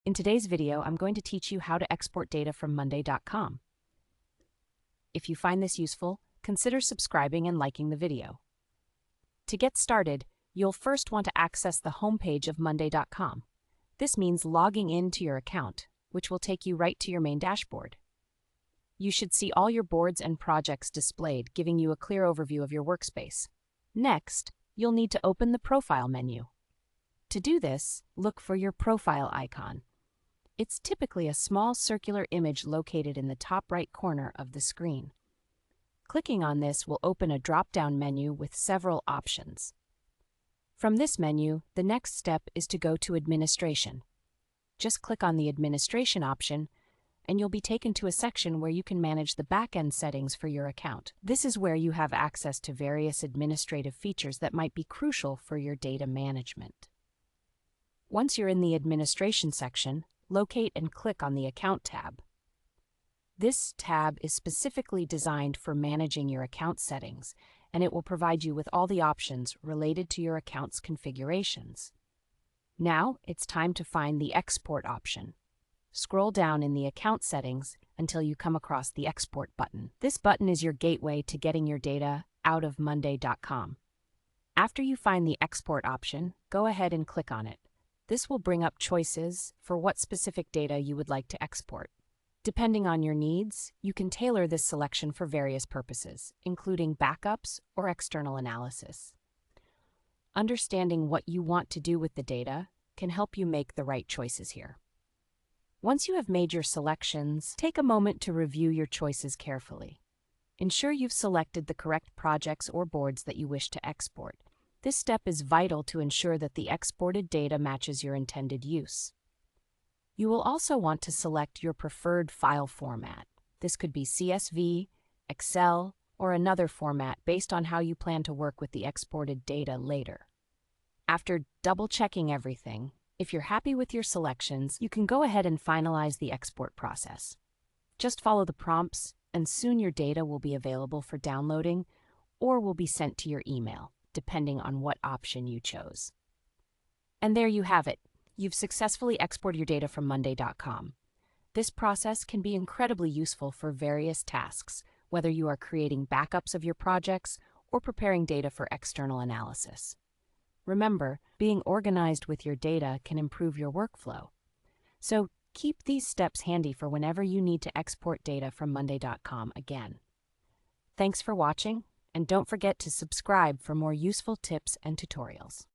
In today's video, I'm going to teach you how to export data from monday.com. If you find this useful, consider subscribing and liking the video. To get started, you'll first want to access the homepage of monday.com. This means logging into your account, which will take you right to your main dashboard. You should see all your boards and projects displayed, giving you a clear overview of your workspace. Next, you'll need to open the Profile menu. To do this, look for your profile icon. It's typically a small circular image located in the top right corner of the screen. Clicking on this will open a drop-down menu with several options. From this menu, the next step is to go to Administration. Just click on the Administration option, and you'll be taken to a section where you can manage the back-end settings for your account. This is where you have access to various administrative features that might be crucial for your data management. Once you're in the Administration section, locate and click on the Account tab. This tab is specifically designed for managing your account settings, and it will provide you with all the options related to your account's configurations. Now, it's time to find the Export option. Scroll down in the account settings until you come across the Export button. This button is your gateway to getting your data out of monday.com. After you find the Export option, go ahead and click on it. This will bring up choices for what specific data you would like to export. Depending on your needs, you can tailor this selection for various purposes, including backups or external analysis. Understanding what you want to do with the data can help you make the right choices here. Once you have made your selections, take a moment to review your choices carefully. Ensure you've selected the correct projects or boards that you wish to export. This step is vital to ensure that the exported data matches your intended use. You will also want to select your preferred file format. This could be CSV, Excel, or another format based on how you plan to work with the exported data later. After double-checking everything, if you're happy with your selections, you can go ahead and finalize the export process. Just follow the prompts, and soon your data will be available for downloading or will be sent to your email, depending on what option you chose. And there you have it. You've successfully exported your data from monday.com. This process can be incredibly useful for various tasks, whether you are creating backups of your projects or preparing data for external analysis. Remember, being organized with your data can improve your workflow. So keep these steps handy for whenever you need to export data from monday.com again. Thanks for watching, and don't forget to subscribe for more useful tips and tutorials.